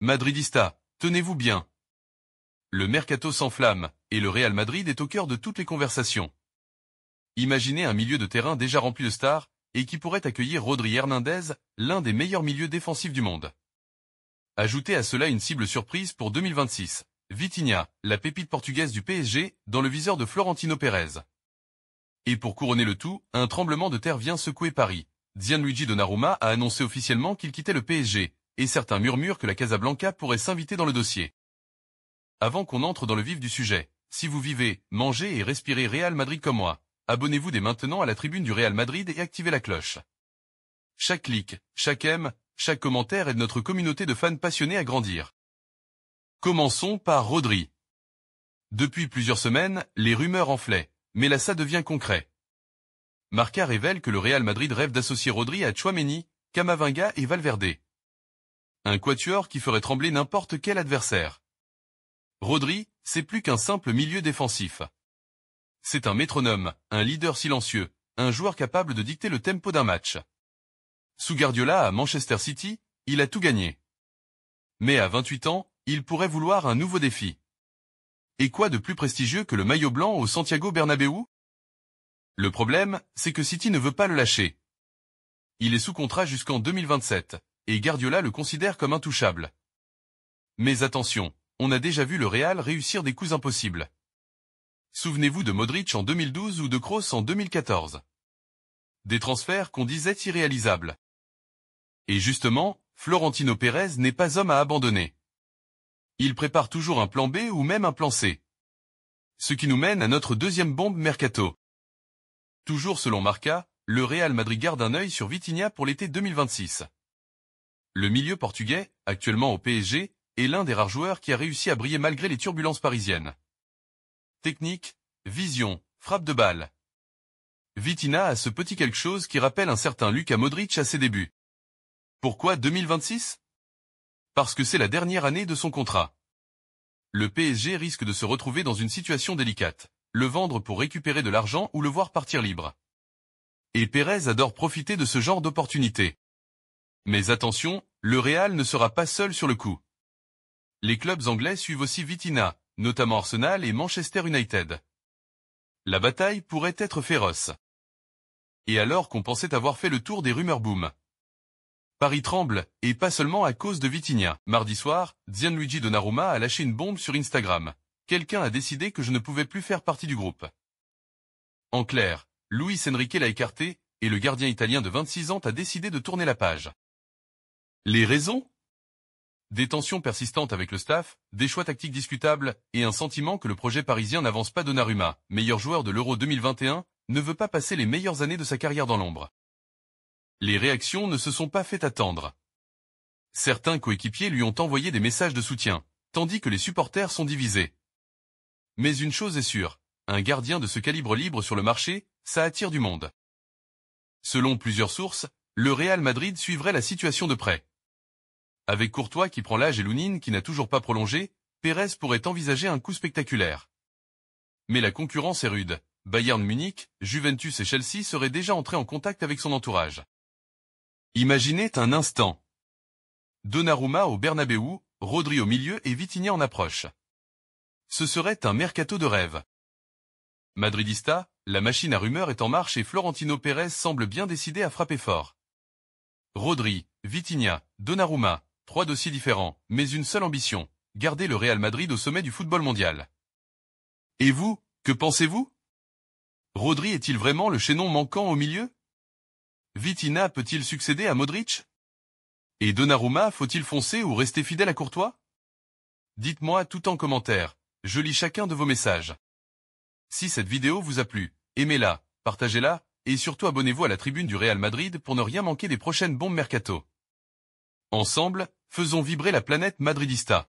Madridista, tenez-vous bien. Le mercato s'enflamme, et le Real Madrid est au cœur de toutes les conversations. Imaginez un milieu de terrain déjà rempli de stars, et qui pourrait accueillir Rodri Hernandez, l'un des meilleurs milieux défensifs du monde. Ajoutez à cela une cible surprise pour 2026, Vitinha, la pépite portugaise du PSG, dans le viseur de Florentino Pérez. Et pour couronner le tout, un tremblement de terre vient secouer Paris. Gianluigi Donnarumma a annoncé officiellement qu'il quittait le PSG, et certains murmurent que la Casablanca pourrait s'inviter dans le dossier. Avant qu'on entre dans le vif du sujet, si vous vivez, mangez et respirez Real Madrid comme moi, abonnez-vous dès maintenant à la tribune du Real Madrid et activez la cloche. Chaque clic, chaque aime, chaque commentaire aide notre communauté de fans passionnés à grandir. Commençons par Rodri. Depuis plusieurs semaines, les rumeurs enflaient, mais là ça devient concret. Marca révèle que le Real Madrid rêve d'associer Rodri à Tchouaméni, Camavinga et Valverde. Un quatuor qui ferait trembler n'importe quel adversaire. Rodri, c'est plus qu'un simple milieu défensif. C'est un métronome, un leader silencieux, un joueur capable de dicter le tempo d'un match. Sous Guardiola à Manchester City, il a tout gagné. Mais à 28 ans, il pourrait vouloir un nouveau défi. Et quoi de plus prestigieux que le maillot blanc au Santiago Bernabéu? Le problème, c'est que City ne veut pas le lâcher. Il est sous contrat jusqu'en 2027, et Guardiola le considère comme intouchable. Mais attention, on a déjà vu le Real réussir des coups impossibles. Souvenez-vous de Modric en 2012 ou de Kroos en 2014. Des transferts qu'on disait irréalisables. Et justement, Florentino Pérez n'est pas homme à abandonner. Il prépare toujours un plan B ou même un plan C. Ce qui nous mène à notre deuxième bombe mercato. Toujours selon Marca, le Real Madrid garde un œil sur Vitinha pour l'été 2026. Le milieu portugais, actuellement au PSG, est l'un des rares joueurs qui a réussi à briller malgré les turbulences parisiennes. Technique, vision, frappe de balle. Vitinha a ce petit quelque chose qui rappelle un certain Luka Modric à ses débuts. Pourquoi 2026? Parce que c'est la dernière année de son contrat. Le PSG risque de se retrouver dans une situation délicate, le vendre pour récupérer de l'argent ou le voir partir libre. Et Pérez adore profiter de ce genre d'opportunité. Mais attention, le Real ne sera pas seul sur le coup. Les clubs anglais suivent aussi Vitinha, notamment Arsenal et Manchester United. La bataille pourrait être féroce. Et alors qu'on pensait avoir fait le tour des rumeurs boom. Paris tremble, et pas seulement à cause de Vitinha. Mardi soir, Gianluigi Donnarumma a lâché une bombe sur Instagram. Quelqu'un a décidé que je ne pouvais plus faire partie du groupe. En clair, Luis Enrique l'a écarté, et le gardien italien de 26 ans a décidé de tourner la page. Les raisons? Des tensions persistantes avec le staff, des choix tactiques discutables, et un sentiment que le projet parisien n'avance pas. Donnarumma, meilleur joueur de l'Euro 2021, ne veut pas passer les meilleures années de sa carrière dans l'ombre. Les réactions ne se sont pas fait attendre. Certains coéquipiers lui ont envoyé des messages de soutien, tandis que les supporters sont divisés. Mais une chose est sûre, un gardien de ce calibre libre sur le marché, ça attire du monde. Selon plusieurs sources, le Real Madrid suivrait la situation de près. Avec Courtois qui prend l'âge et Lounine qui n'a toujours pas prolongé, Pérez pourrait envisager un coup spectaculaire. Mais la concurrence est rude. Bayern Munich, Juventus et Chelsea seraient déjà entrés en contact avec son entourage. Imaginez un instant. Donnarumma au Bernabéu, Rodri au milieu et Vitinha en approche. Ce serait un mercato de rêve. Madridista, la machine à rumeurs est en marche et Florentino Pérez semble bien décidé à frapper fort. Rodri, Vitinha, Donnarumma, 3 dossiers différents, mais une seule ambition, garder le Real Madrid au sommet du football mondial. Et vous, que pensez-vous? Rodri est-il vraiment le chaînon manquant au milieu? Vitinha peut-il succéder à Modric? Et Donnarumma faut-il foncer ou rester fidèle à Courtois? Dites-moi tout en commentaire, je lis chacun de vos messages. Si cette vidéo vous a plu, aimez-la, partagez-la, et surtout abonnez-vous à la tribune du Real Madrid pour ne rien manquer des prochaines bombes mercato. Ensemble, faisons vibrer la planète madridista.